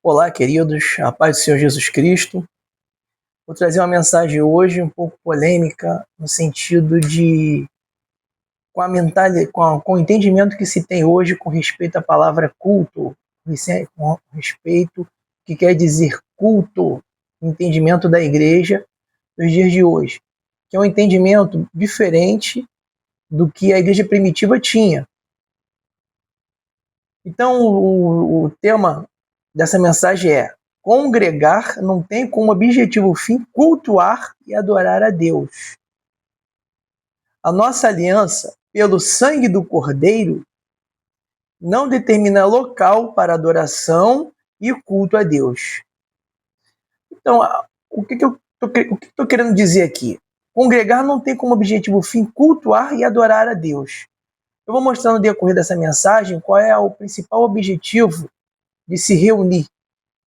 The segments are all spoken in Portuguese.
Olá, queridos, a paz do Senhor Jesus Cristo. Vou trazer uma mensagem hoje um pouco polêmica, no sentido de, com o entendimento que se tem hoje com respeito à palavra culto, com respeito ao que quer dizer culto, o entendimento da igreja nos dias de hoje, que é um entendimento diferente do que a igreja primitiva tinha. Então, o tema dessa mensagem é: congregar não tem como objetivo fim cultuar e adorar a Deus. A nossa aliança, pelo sangue do Cordeiro, não determina local para adoração e culto a Deus. Então, o que eu estou querendo dizer aqui? Congregar não tem como objetivo fim cultuar e adorar a Deus. Eu vou mostrar no decorrer dessa mensagem qual é o principal objetivo de se reunir,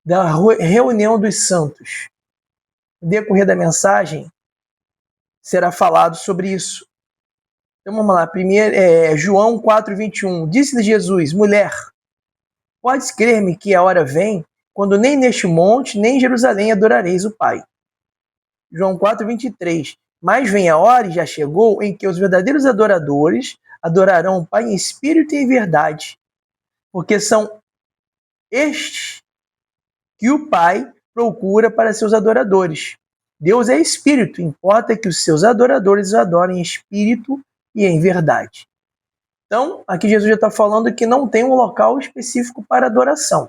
da reunião dos santos. No decorrer da mensagem, será falado sobre isso. Então vamos lá, primeiro, João 4,21. Disse-lhe Jesus: mulher, podes crer-me que a hora vem, quando nem neste monte, nem em Jerusalém adorareis o Pai. João 4,23. Mas vem a hora, e já chegou, em que os verdadeiros adoradores adorarão o Pai em espírito e em verdade, porque são estes que o Pai procura para seus adoradores. Deus é espírito, importa que os seus adoradores o adorem em espírito e em verdade. Então, aqui Jesus já está falando que não tem um local específico para adoração.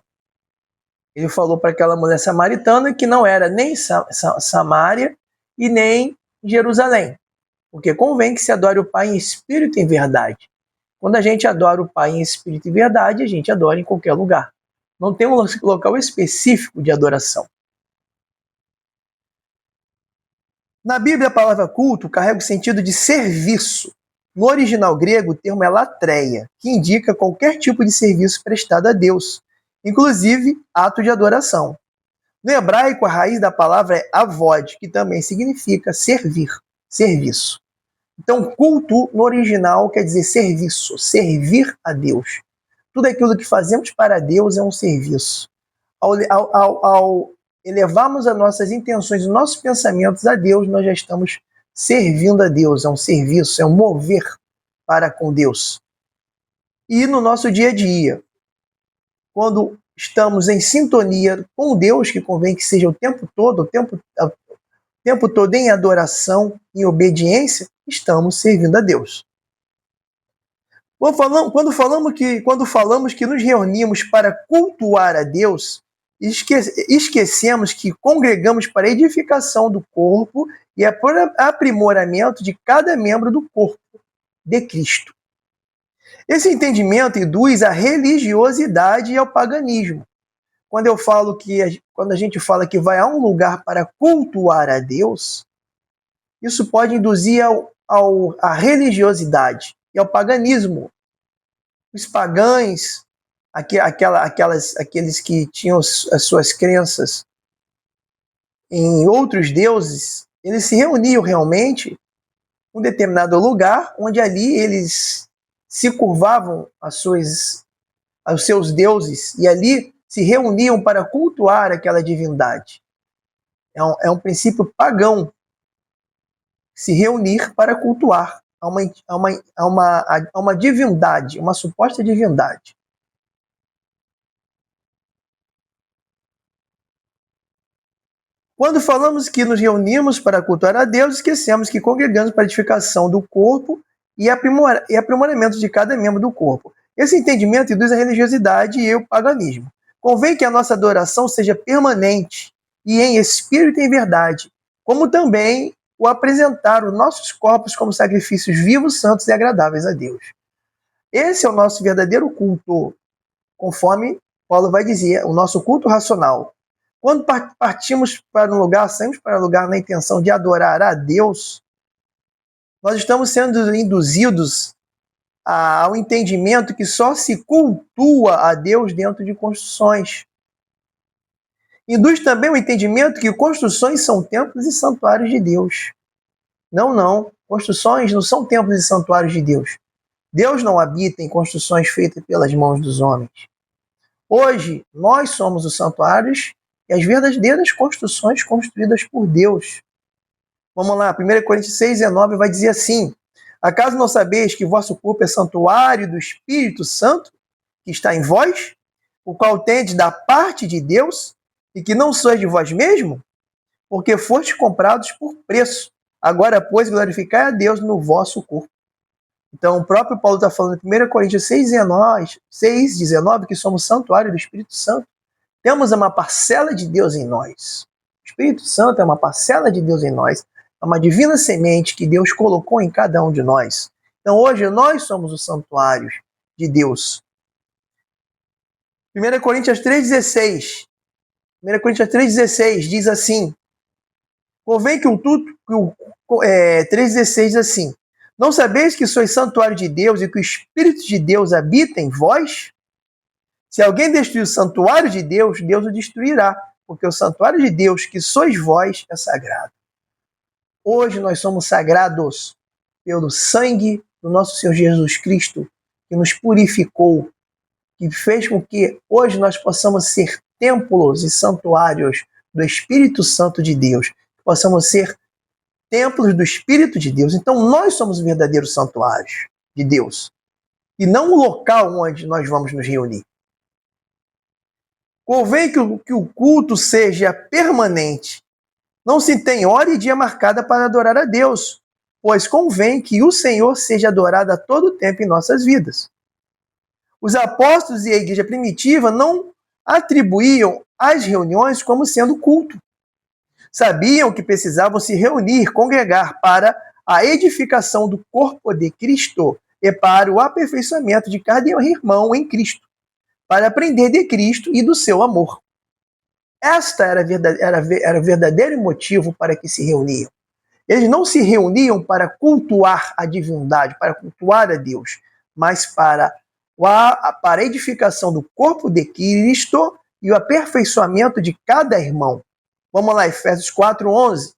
Ele falou para aquela mulher samaritana que não era nem Samaria e nem Jerusalém, porque convém que se adore o Pai em espírito e em verdade. Quando a gente adora o Pai em espírito e verdade, a gente adora em qualquer lugar. Não tem um local específico de adoração. Na Bíblia, a palavra culto carrega o sentido de serviço. No original grego, o termo é latreia, que indica qualquer tipo de serviço prestado a Deus, inclusive ato de adoração. No hebraico, a raiz da palavra é avod, que também significa servir, serviço. Então, culto no original quer dizer serviço, servir a Deus. Tudo aquilo que fazemos para Deus é um serviço. Ao elevarmos as nossas intenções, os nossos pensamentos a Deus, nós já estamos servindo a Deus, é um serviço, é um mover para com Deus. E no nosso dia a dia, quando estamos em sintonia com Deus, que convém que seja o tempo todo em adoração, em obediência, estamos servindo a Deus. Quando falamos que nos reunimos para cultuar a Deus, esquecemos que congregamos para a edificação do corpo e aprimoramento de cada membro do corpo de Cristo. Esse entendimento induz à religiosidade e ao paganismo. Quando a gente fala que vai a um lugar para cultuar a Deus, isso pode induzir à religiosidade e ao paganismo. Os pagãos, aqueles que tinham as suas crenças em outros deuses, eles se reuniam realmente em um determinado lugar, onde ali eles se curvavam aos seus deuses, e ali se reuniam para cultuar aquela divindade. É um princípio pagão, se reunir para cultuar a uma divindade, uma suposta divindade. Quando falamos que nos reunimos para cultuar a Deus, esquecemos que congregamos para a edificação do corpo e aprimoramento de cada membro do corpo. Esse entendimento induz a religiosidade e o paganismo. Convém que a nossa adoração seja permanente e em espírito e em verdade, como também o apresentar os nossos corpos como sacrifícios vivos, santos e agradáveis a Deus. Esse é o nosso verdadeiro culto, conforme Paulo vai dizer, o nosso culto racional. Quando partimos para um lugar, saímos para um lugar na intenção de adorar a Deus, nós estamos sendo induzidos ao entendimento que só se cultua a Deus dentro de construções. Induz também o entendimento que construções são templos e santuários de Deus. Não. Construções não são templos e santuários de Deus. Deus não habita em construções feitas pelas mãos dos homens. Hoje, nós somos os santuários e as verdadeiras construções construídas por Deus. Vamos lá, 1 Coríntios 6,19 vai dizer assim: acaso não sabeis que vosso corpo é santuário do Espírito Santo, que está em vós, o qual tendes da parte de Deus, e que não sois de vós mesmo? Porque fostes comprados por preço. Agora, pois, glorificai a Deus no vosso corpo. Então, o próprio Paulo está falando em 1 Coríntios 6,19, que somos santuário do Espírito Santo. Temos uma parcela de Deus em nós. O Espírito Santo é uma parcela de Deus em nós. É uma divina semente que Deus colocou em cada um de nós. Então, hoje, nós somos os santuários de Deus. 1 Coríntios 3,16. 1 Coríntios 3,16 diz assim: convém que 3,16 diz assim: não sabeis que sois santuário de Deus e que o Espírito de Deus habita em vós? Se alguém destruir o santuário de Deus, Deus o destruirá, porque o santuário de Deus, que sois vós, é sagrado. Hoje nós somos sagrados pelo sangue do nosso Senhor Jesus Cristo, que nos purificou, que fez com que hoje nós possamos ser templos e santuários do Espírito Santo de Deus, que possamos ser templos do Espírito de Deus. Então nós somos verdadeiros santuários de Deus, e não o local onde nós vamos nos reunir. Convém que o culto seja permanente. Não se tem hora e dia marcada para adorar a Deus, pois convém que o Senhor seja adorado a todo tempo em nossas vidas. Os apóstolos e a igreja primitiva não atribuíam as reuniões como sendo culto. Sabiam que precisavam se reunir, congregar para a edificação do corpo de Cristo e para o aperfeiçoamento de cada irmão em Cristo, para aprender de Cristo e do seu amor. Esta era o verdadeiro motivo para que se reuniam. Eles não se reuniam para cultuar a divindade, para cultuar a Deus, mas para a edificação do corpo de Cristo e o aperfeiçoamento de cada irmão. Vamos lá, Efésios 4:11.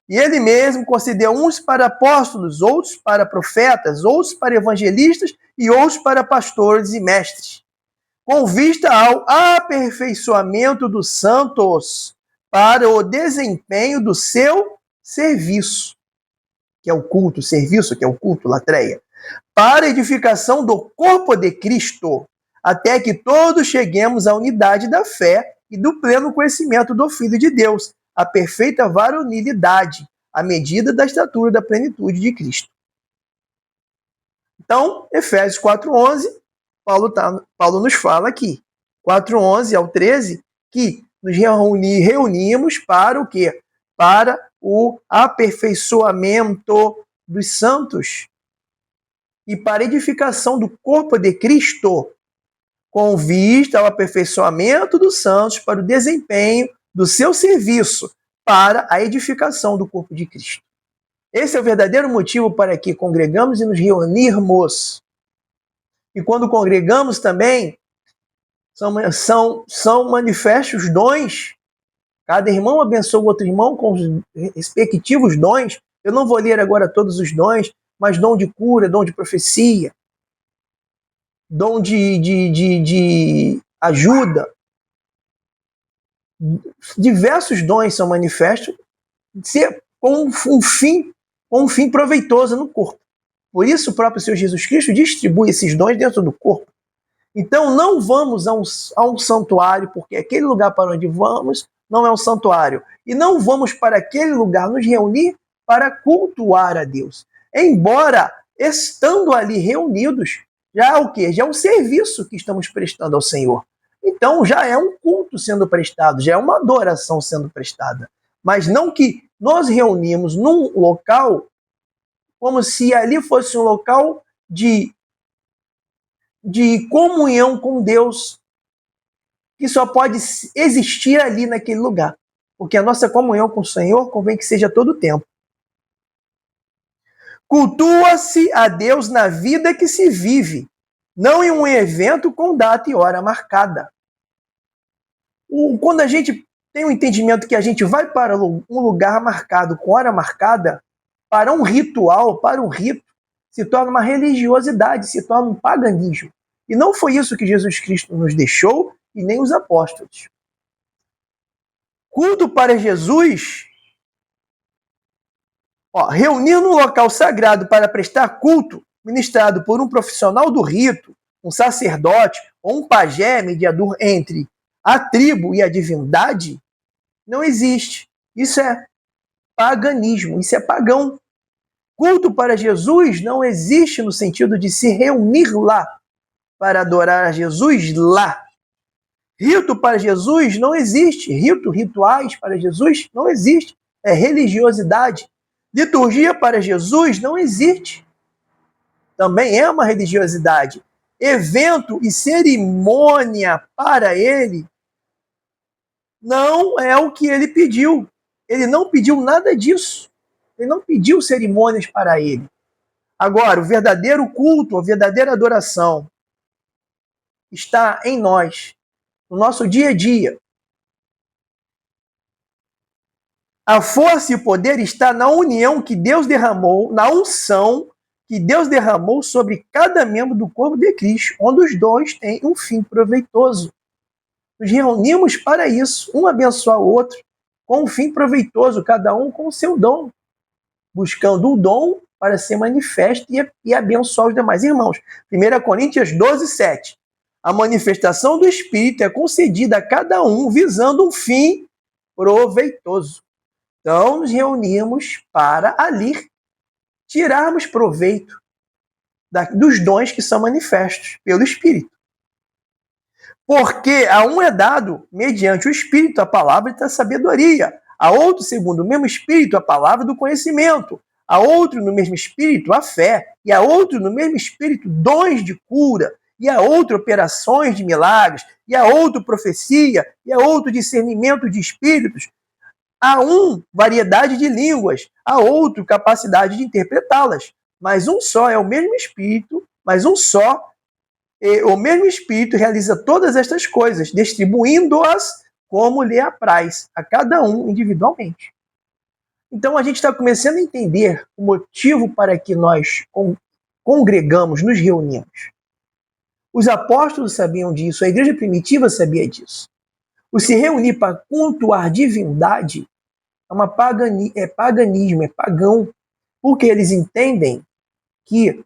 E ele mesmo concedeu uns para apóstolos, outros para profetas, outros para evangelistas e outros para pastores e mestres, com vista ao aperfeiçoamento dos santos, para o desempenho do seu serviço, que é o culto, serviço, que é o culto, latreia, para a edificação do corpo de Cristo, até que todos cheguemos à unidade da fé e do pleno conhecimento do Filho de Deus, a perfeita varonilidade, à medida da estatura da plenitude de Cristo. Então, Efésios 4:11, Paulo nos fala aqui, 4:11 ao 13, que nos reunimos para o quê? Para o aperfeiçoamento dos santos e para a edificação do corpo de Cristo, com vista ao aperfeiçoamento dos santos para o desempenho do seu serviço, para a edificação do corpo de Cristo. Esse é o verdadeiro motivo para que congregamos e nos reunirmos. E quando congregamos também, são manifestos os dons. Cada irmão abençoa o outro irmão com os respectivos dons. Eu não vou ler agora todos os dons, mas dom de cura, dom de profecia, dom de ajuda. Diversos dons são manifestos com um fim proveitoso no corpo. Por isso o próprio Senhor Jesus Cristo distribui esses dons dentro do corpo. Então não vamos a um santuário, porque aquele lugar para onde vamos não é um santuário. E não vamos para aquele lugar nos reunir para cultuar a Deus. Embora, estando ali reunidos, já é o quê? Já é um serviço que estamos prestando ao Senhor. Então já é um culto sendo prestado, já é uma adoração sendo prestada. Mas não que nós reunimos num local como se ali fosse um local de comunhão com Deus, que só pode existir ali naquele lugar. Porque a nossa comunhão com o Senhor convém que seja todo o tempo. Cultua-se a Deus na vida que se vive, não em um evento com data e hora marcada. Quando a gente tem o entendimento que a gente vai para um lugar marcado, com hora marcada, para um ritual, para um rito, se torna uma religiosidade, se torna um paganismo. E não foi isso que Jesus Cristo nos deixou e nem os apóstolos. Culto para Jesus, reunir num local sagrado para prestar culto, ministrado por um profissional do rito, um sacerdote ou um pajé mediador entre a tribo e a divindade, não existe. Isso é paganismo, isso é pagão. Culto para Jesus não existe no sentido de se reunir lá para adorar a Jesus lá. Rito para Jesus não existe. Rituais para Jesus não existe. É religiosidade. Liturgia para Jesus não existe. Também é uma religiosidade. Evento e cerimônia para ele não é o que ele pediu. Ele não pediu nada disso. Ele não pediu cerimônias para ele. Agora, o verdadeiro culto, a verdadeira adoração está em nós, no nosso dia a dia. A força e o poder está na união que Deus derramou, na unção que Deus derramou sobre cada membro do corpo de Cristo, onde os dons têm um fim proveitoso. Nos reunimos para isso, um abençoar o outro, com um fim proveitoso, cada um com o seu dom, buscando o dom para ser manifesto e abençoar os demais irmãos. 1 Coríntios 12, 7. A manifestação do Espírito é concedida a cada um, visando um fim proveitoso. Então, nos reunimos para ali tirarmos proveito dos dons que são manifestos pelo Espírito. Porque a um é dado, mediante o Espírito, a palavra da sabedoria, a outro, segundo o mesmo Espírito, a palavra do conhecimento, a outro, no mesmo Espírito, a fé, e a outro, no mesmo Espírito, dons de cura, e a outro, operações de milagres, e a outro, profecia, e a outro, discernimento de espíritos, a um, variedade de línguas, a outro, capacidade de interpretá-las. Mas um só é o mesmo Espírito, o mesmo Espírito realiza todas estas coisas, distribuindo-as como lhe apraz, a cada um individualmente. Então a gente está começando a entender o motivo para que nós congregamos, nos reunimos. Os apóstolos sabiam disso, a igreja primitiva sabia disso. O se reunir para cultuar divindade é paganismo, é pagão, porque eles entendem que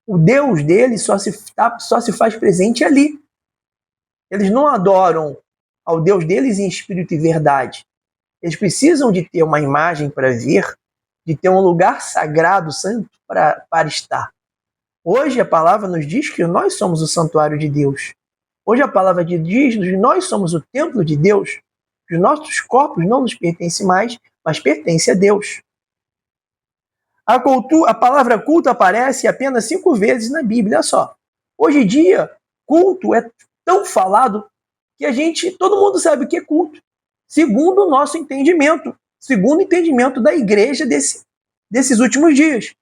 o Deus deles só se faz presente ali. Eles não adoram ao Deus deles em espírito e verdade. Eles precisam de ter uma imagem para ver, de ter um lugar sagrado, santo, para estar. Hoje a palavra nos diz que nós somos o santuário de Deus. Hoje a palavra diz que nós somos o templo de Deus. Os nossos corpos não nos pertencem mais, mas pertencem a Deus. A palavra culto aparece apenas 5 vezes na Bíblia, olha só. Hoje em dia, culto é tão falado que todo mundo sabe o que é culto, segundo o nosso entendimento, segundo o entendimento da igreja desses últimos dias.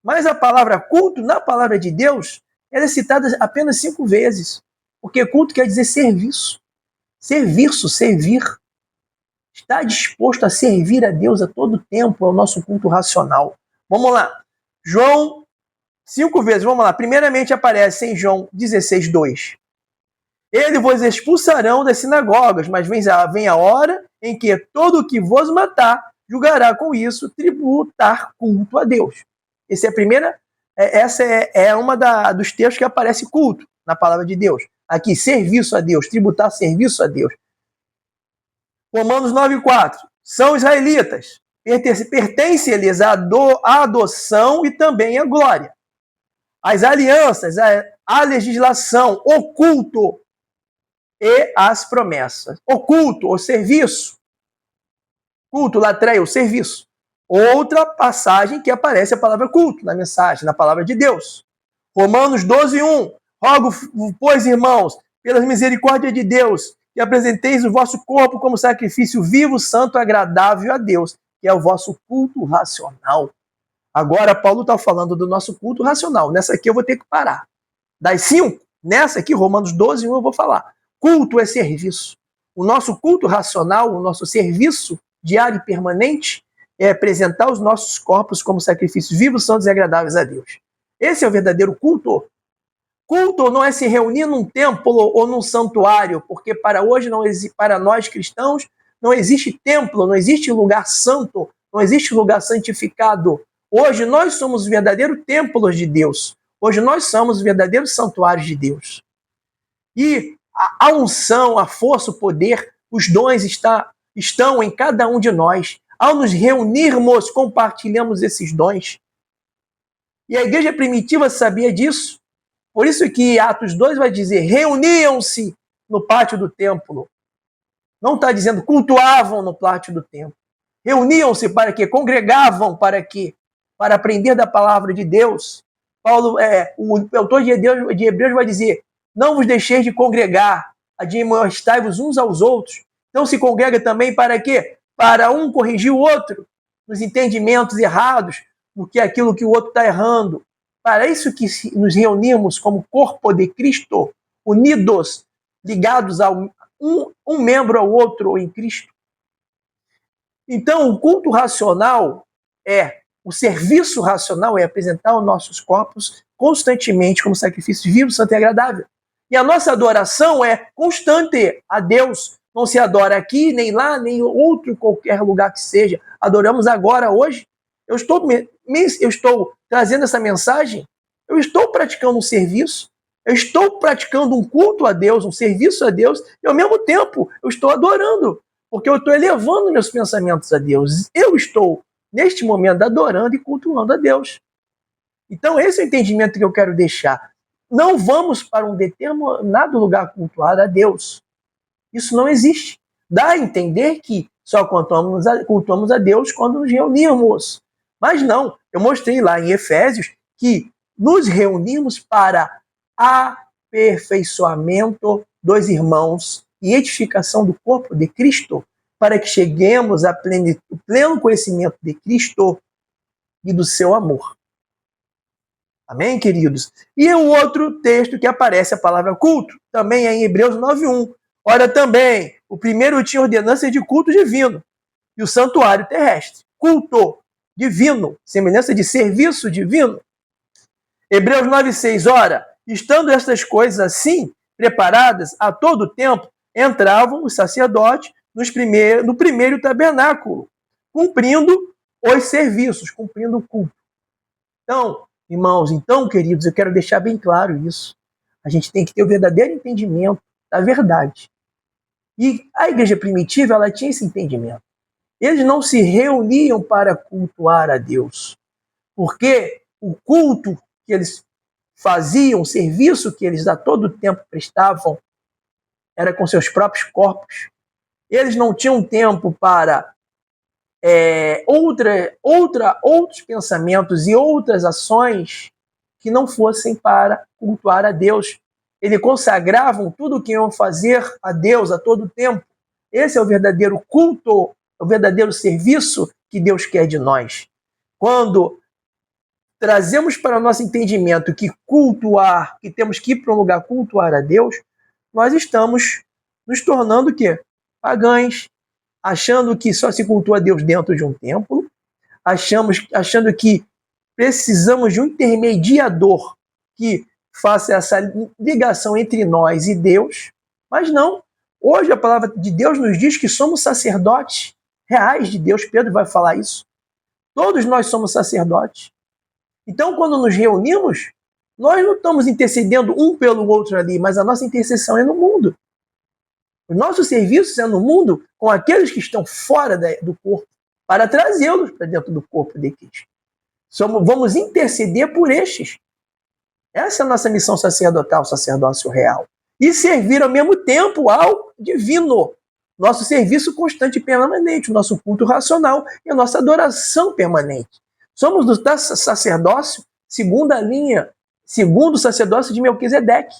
Mas a palavra culto, na palavra de Deus, ela é citada apenas 5 vezes, porque culto quer dizer serviço. Servir. Está disposto a servir a Deus a todo tempo, é o nosso culto racional. Vamos lá. João, 5 vezes, vamos lá. Primeiramente aparece em João 16, 2. Ele vos expulsarão das sinagogas, mas vem a hora em que todo o que vos matar julgará com isso tributar culto a Deus. Essa é uma dos textos que aparece culto na palavra de Deus. Aqui, serviço a Deus, tributar serviço a Deus. Romanos 9,4. São israelitas. Pertence-lhes a adoção e também a glória. As alianças, a legislação, o culto e as promessas. O culto, o serviço. Culto, latreia, o serviço. Outra passagem que aparece a palavra culto na mensagem, na palavra de Deus. Romanos 12:1. Rogo, pois, irmãos, pelas misericórdias de Deus, que apresenteis o vosso corpo como sacrifício vivo, santo, agradável a Deus, que é o vosso culto racional. Agora, Paulo está falando do nosso culto racional. Nessa aqui eu vou ter que parar. Das 5, nessa aqui, Romanos 12:1, eu vou falar. Culto é serviço. O nosso culto racional, o nosso serviço diário e permanente, é apresentar os nossos corpos como sacrifícios vivos, santos e agradáveis a Deus. Esse é o verdadeiro culto. Culto não é se reunir num templo ou num santuário, porque para hoje para nós cristãos não existe templo, não existe lugar santo, não existe lugar santificado. Hoje nós somos os verdadeiros templos de Deus. Hoje nós somos os verdadeiros santuários de Deus. E a unção, a força, o poder, os dons estão em cada um de nós. Ao nos reunirmos, compartilhamos esses dons. E a igreja primitiva sabia disso. Por isso que Atos 2 vai dizer, reuniam-se no pátio do templo. Não está dizendo cultuavam no pátio do templo. Reuniam-se para quê? Congregavam para quê? Para aprender da palavra de Deus. Paulo, o autor de Hebreus vai dizer, não vos deixeis de congregar, admoestai-vos uns aos outros. Então se congrega também para quê? Para um corrigir o outro nos entendimentos errados, porque aquilo que o outro está errando. Para isso que nos reunimos como corpo de Cristo, unidos, ligados a um membro ao outro em Cristo. Então, o culto racional o serviço racional é apresentar os nossos corpos constantemente como sacrifício vivo, santo e agradável. E a nossa adoração é constante a Deus. Não se adora aqui, nem lá, nem outro qualquer lugar que seja. Adoramos agora, hoje. Eu estou trazendo essa mensagem, eu estou praticando um serviço, eu estou praticando um culto a Deus, um serviço a Deus, e ao mesmo tempo eu estou adorando, porque eu estou elevando meus pensamentos a Deus. Eu estou, neste momento, adorando e cultuando a Deus. Então esse é o entendimento que eu quero deixar. Não vamos para um determinado lugar cultuar a Deus. Isso não existe. Dá a entender que só cultuamos a Deus quando nos reunimos. Mas não, eu mostrei lá em Efésios que nos reunimos para aperfeiçoamento dos irmãos e edificação do corpo de Cristo, para que cheguemos ao pleno conhecimento de Cristo e do seu amor. Amém, queridos? E o outro texto que aparece a palavra culto, também é em Hebreus 9:1. Ora também, o primeiro tinha ordenança de culto divino e o santuário terrestre. Culto divino, semelhança de serviço divino. Hebreus 9:6, ora, estando estas coisas assim, preparadas a todo tempo, entravam os sacerdotes no primeiro tabernáculo, cumprindo os serviços, cumprindo o culto. Então, irmãos, queridos, eu quero deixar bem claro isso. A gente tem que ter o verdadeiro entendimento da verdade. E a igreja primitiva, ela tinha esse entendimento. Eles não se reuniam para cultuar a Deus, porque o culto que eles faziam, o serviço que eles a todo tempo prestavam, era com seus próprios corpos. Eles não tinham tempo para outros pensamentos e outras ações que não fossem para cultuar a Deus. Eles consagravam tudo o que iam fazer a Deus a todo tempo. Esse é o verdadeiro culto, o verdadeiro serviço que Deus quer de nós. Quando trazemos para o nosso entendimento que cultuar, que temos que ir para um lugar cultuar a Deus, nós estamos nos tornando o quê? Pagãos, achando que só se cultua a Deus dentro de um templo, achando que precisamos de um intermediador que faça essa ligação entre nós e Deus, mas não. Hoje a palavra de Deus nos diz que somos sacerdotes reais de Deus. Pedro vai falar isso. Todos nós somos sacerdotes. Então, quando nos reunimos, nós não estamos intercedendo um pelo outro ali, mas a nossa intercessão é no mundo. O nosso serviço é no mundo com aqueles que estão fora do corpo, para trazê-los para dentro do corpo de Cristo. Vamos interceder por estes. Essa é a nossa missão sacerdotal, sacerdócio real. E servir ao mesmo tempo ao divino. Nosso serviço constante e permanente, o nosso culto racional e a nossa adoração permanente. Somos do sacerdócio, segundo o sacerdócio de Melquisedeque.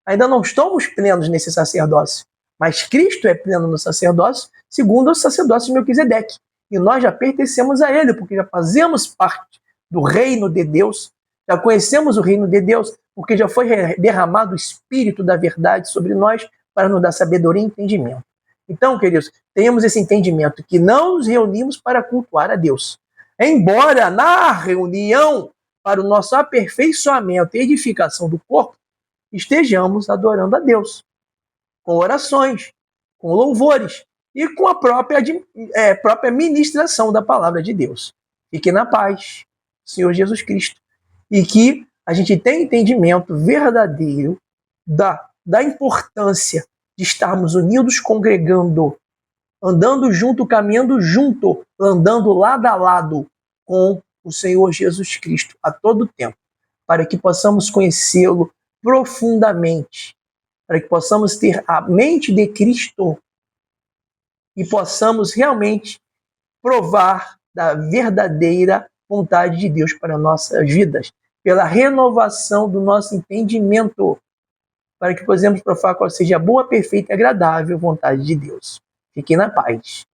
Ainda não estamos plenos nesse sacerdócio, mas Cristo é pleno no sacerdócio, segundo o sacerdócio de Melquisedeque. E nós já pertencemos a ele, porque já fazemos parte do reino de Deus, já conhecemos o reino de Deus, porque já foi derramado o Espírito da verdade sobre nós para nos dar sabedoria e entendimento. Então, queridos, tenhamos esse entendimento que não nos reunimos para cultuar a Deus. Embora na reunião, para o nosso aperfeiçoamento e edificação do corpo, estejamos adorando a Deus, com orações, com louvores e com a própria ministração da palavra de Deus. Fique na paz, Senhor Jesus Cristo, e que a gente tenha entendimento verdadeiro da importância de estarmos unidos, congregando, andando junto, caminhando junto, andando lado a lado com o Senhor Jesus Cristo a todo tempo, para que possamos conhecê-lo profundamente, para que possamos ter a mente de Cristo e possamos realmente provar da verdadeira vontade de Deus para nossas vidas, pela renovação do nosso entendimento, para que possamos provar qual seja a boa, perfeita e agradável vontade de Deus. Fiquem na paz.